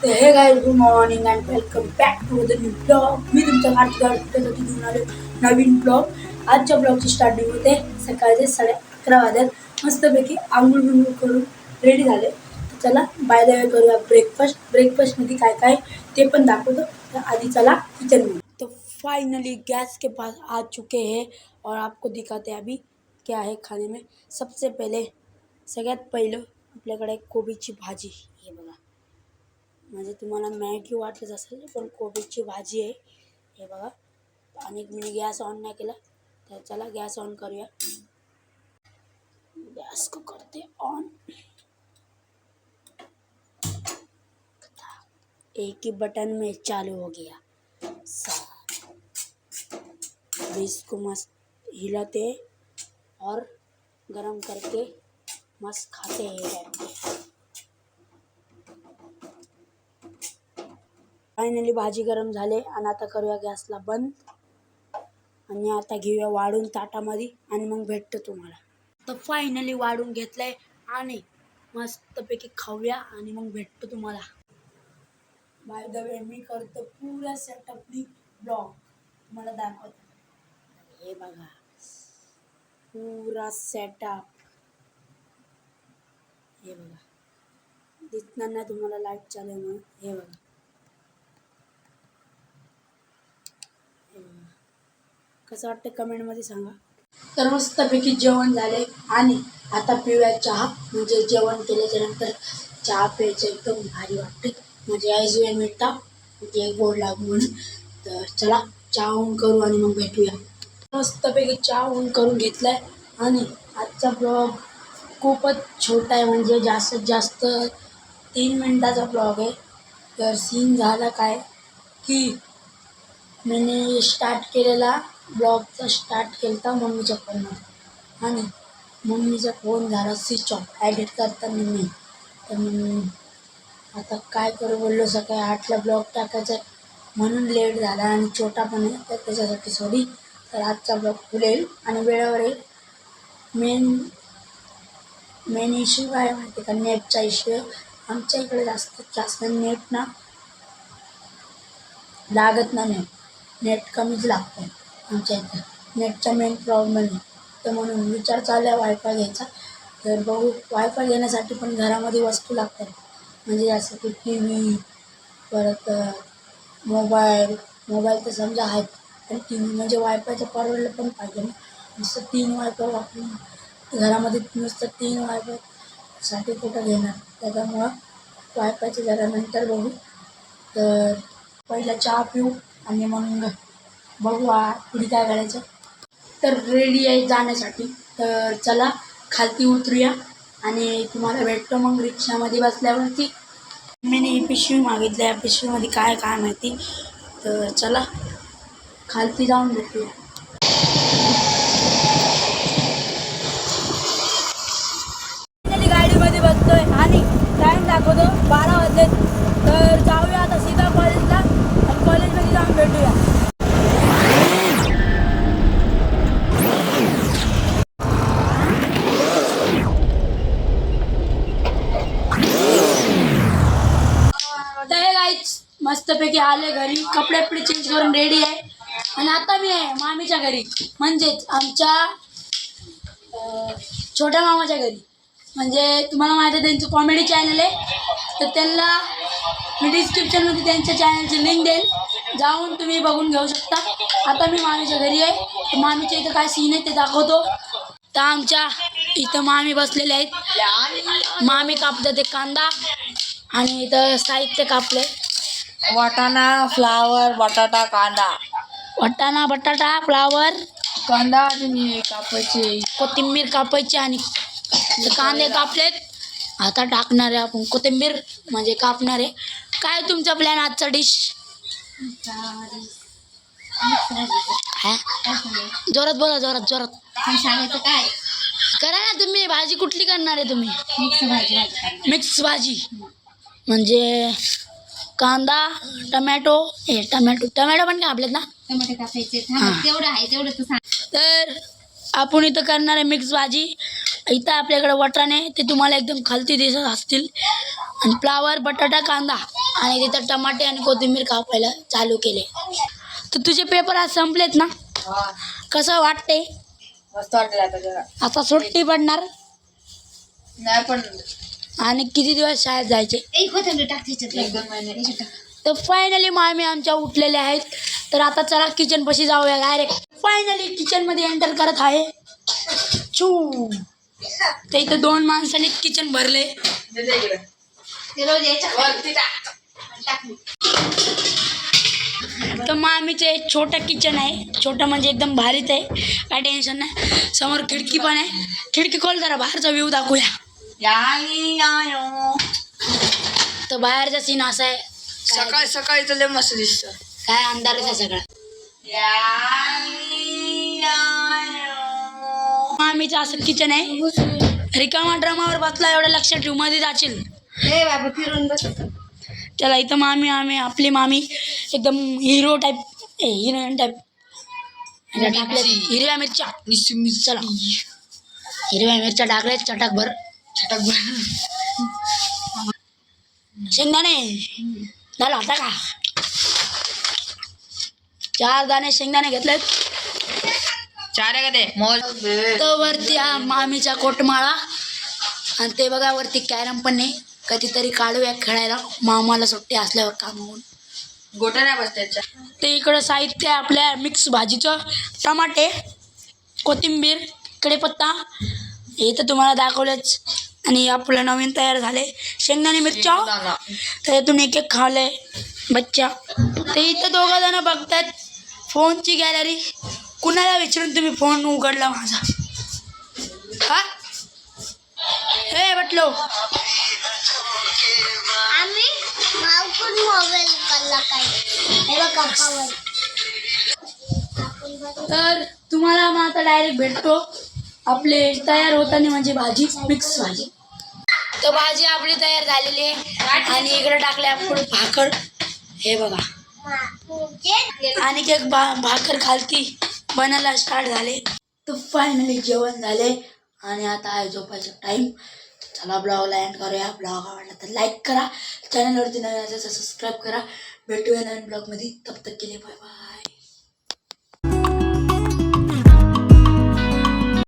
हे guys, good morning and welcome back to the new blog. मी तुमच्या तुमच्यासाठी घेऊन आलो नवीन ब्लॉग. आजच्या ब्लॉगची स्टार्टिंग होते सकाळचे 11:30 वाजता. मस्तपैकी आंघोळ बिंघोळ करून रेडी झाले. तर चला बाय द वे करूया ब्रेकफास्टमध्ये काय काय ते पण दाखवतो. तर आधी चला किचन में. तो फाइनली गैस के पास आ चुके हैं और आपको दिखाते हैं अभी क्या है खाने में. सबसे पहले सगळ्यात पहिलं आपल्याकडे कोबीची भाजी. हे बघा, म्हणजे तुम्हाला मॅगी वाटत असेल पण कोबीची भाजी आहे. हे बघा. आणि मी गॅस ऑन नाही केला, तर चला गॅस ऑन करूया. गॅस को करते ऑन. एक ही बटन में चालू हो गया. अभी इसको मस्त हिलाते और गरम करके मस्त खाते हैं. फायनली भाजी गरम झाले आणि आता करूया गॅसला बंद. आणि आता घेऊया वाढून ताटामध्ये आणि मग भेटतो तुम्हाला. तर फायनली वाढून घेतलंय आणि मस्तपैकी खाऊया आणि मग भेटतो तुम्हाला. बाय द वे मी करतो पुऱ्या सेटअपनी ब्लॉग तुम्हाला दाखवतो. हे बघा, पुरा सेटअप. हे बघा, दिसणार नाही तुम्हाला लाईट चालू आहे म्हणून. हे बघा, कसं वाटतं कमेंटमध्ये सांगा. तर मस्तपैकी जेवण झाले आणि आता पिऊया चहा. म्हणजे जेवण केल्याच्या नंतर चहा प्यायचं एकदम भारी वाटते. म्हणजे ऐजूया मिळता म्हणजे गोड लागू म्हणून. तर चला चहा ऊन करू आणि मग भेटूया. मस्तपैकी चहा ऊन करून घेतलाय आणि आजचा ब्लॉग खूपच छोटा आहे. म्हणजे जास्तीत जास्त 3 मिनिटाचा ब्लॉग आहे. तर सीन झाला काय की मी स्टार्ट केलेला ब्लॉगचा स्टार्ट केला होता मम्मीच्या फोनवर आणि मम्मीचा फोन झाला स्विच ऑफ ॲडिट करताना मी. तर मग आता काय करू बोललो, सकाळी 8ला ब्लॉग टाकायचा म्हणून लेट झाला आणि छोटा पण आहे तर त्याच्यासाठी सॉरी. तर आजचा ब्लॉग खुलेल आणि वेळेवर येईल. मेन इश्यू काय माहिती का, नेटचा इश्यू आहे. आमच्या इकडे जास्तीत जास्त नेट ना लागत नाही. नेट कमीच लागतं आमच्या इथं. नेटचा मेन प्रॉब्लेम आहे. तर म्हणून विचार चालू आहे वायफाय घ्यायचा. तर बघू, वायफाय घेण्यासाठी पण घरामध्ये वस्तू लागतात. म्हणजे जसं की टी व्ही, परत मोबाईल तर समजा आहेत. पण टी व्ही म्हणजे वायफायचं परवडलं पण पाहिजे ना. नुसतं 3 वायफाय वापरून घरामध्ये नुसतं 3 वायफायसाठी कुठं घेणार. त्याच्यामुळं वायफायचं जरा नंतर बघू. तर पहिला चहा पिऊ आणि मग बघू पुढे काय करायचं. तर रेडी आहे जाण्यासाठी. तर चला खालती उतरूया आणि तुम्हाला भेटतो मग रिक्षामध्ये बसल्यावरती. मी ही पिशवी मागितली, या पिशवीमध्ये काय काय माहिती. तर चला खालती जाऊन भेटूया. गाडीमध्ये बसतोय आणि टाईम दाखवतो 12 वाजले. तर जाऊया आता सीधा कॉलेजला आणि कॉलेजमध्ये जाऊन भेटूया. तर हे गाईच मस्तपैकी आले घरी, कपडे चेंज करून रेडी आहे आणि आता मी आहे मामीच्या घरी. म्हणजेच आमच्या छोट्या मामाच्या घरी. म्हणजे तुम्हाला माहिती आहे त्यांचं कॉमेडी चॅनल आहे. तर त्यांना मी डिस्क्रिप्शनमध्ये त्यांच्या चॅनलची लिंक देईल, जाऊन तुम्ही बघून घेऊ शकता. आता मी मामीच्या घरी आहे. तर मामीच्या इथं काय सीन आहे ते दाखवतो. तर आमच्या इथं मामी बसलेले आहेत. मामी कापतात ते कांदा आणि इथं साहित्य कापले. वाटाणा, फ्लावर, बटाटा, कांदा. वाटाणा, बटाटा, फ्लावर, कांदा आणि कापायचे, कोथिंबीर कापायची आणि कांदे कापलेत. आता टाकणार आहे आपण कोथिंबीर, म्हणजे कापणार आहे. काय तुमचा प्लॅन आजचा डिश? जोरात बोला, जोरात सांगायचं काय करा ना तुम्ही. भाजी कुठली करणार आहे तुम्ही? मिक्स भाजी. म्हणजे कांदा, टमॅटो पण कापलेत ना. टमाटे कापायचे, तेवढं आहे तेवढं तर सांग. तर आपण इथं करणार आहे मिक्स भाजी. इथं आपल्याकडे वाटाणे ते तुम्हाला एकदम खालती दिसत असतील, आणि फ्लावर, बटाटा, कांदा, आणि तिथं टमाटे आणि कोथिंबीर कापायला चालू केले. तर तुझे पेपर आज संपलेत ना? कसं वाटते? मस्त वाटलं आता जरा. आता सुट्टी पडणार नाही पण आणि किती दिवस शाळेत जायचे? 1-2 महिने. तर फायनली मामी आमच्या उठलेल्या आहेत. तर आता चला किचन पाशी जाऊया डायरेक्ट. फायनली किचन मध्ये एंटर करत आहे. छू, तर इथं 2 माणसांनी किचन भरले. तर मामीचं एक छोटं किचन आहे. छोटं म्हणजे एकदम भारीच आहे, काय टेन्शन नाही. समोर खिडकी पण आहे. खिडकी खोल जरा, बाहेरचा व्ह्यू दाखवूया. तर बाहेरचा सीन असा आहे. सकाळी सकाळी तर लय मस्त दिसतं. काय अंधारच आहे सगळा. मामीचं असं किचन आहे. रिकामा ड्रमावर बसला एवढं लक्षात ठेवू, मध्ये जाशील. फिरून बस. त्याला इथं मामी आपली मामी एकदम हिरो टाईप, हिरोईन टाईप टाकल्या. हिरव्या मिरच्या, चला हिरव्या मिरच्या टाकल्यात चटाकभर. शेंगदाणे झालं आता का? 4 दाणे शेंगदाणे घेतलेत. 4 आहे का ते मोल? तर वरती हा मामीचा कोटमाळा, आणि ते बघा वरती कॅरम पण नाही. कधीतरी काढूया खेळायला, मामाला सुट्टी असल्यावर कामावून. गोट्या नाही बस त्याच्या. ते इकडं साहित्य आहे आपल्या मिक्स भाजीचं. टमाटे, कोथिंबीर, कढीपत्ता हे तर तुम्हाला दाखवलेच. आणि आपलं नवीन तयार झाले शेंगदाणे मिरच्या. त्याच्यातून एक एक खावले बच्चा. ते इथं 2 जण बघतात फोनची गॅलरी. कुणाला विचारून तुम्ही फोन उघडला माझा? हा हे म्हटलो तर तुम्हाला मग आता डायरेक्ट भेटतो आपले तयार होताना, म्हणजे भाजी, मिक्स भाजी. तर भाजी आपली तयार झालेली आहे. आणि इकडे टाकले आपण भाकर, हे बघा. आणि एक भाकर खालती बनायला स्टार्ट झाले. तर फायनली जेवण झाले आणि आता आहे झोपायचा टाईम. चला ब्लॉगला एंड करूया. ब्लॉग आवडला तर लाईक करा, चॅनलवरती नवीन असेल तर सबस्क्राईब करा. भेटूया नवीन ब्लॉगमध्ये. तब तक के लिए बाय बाय.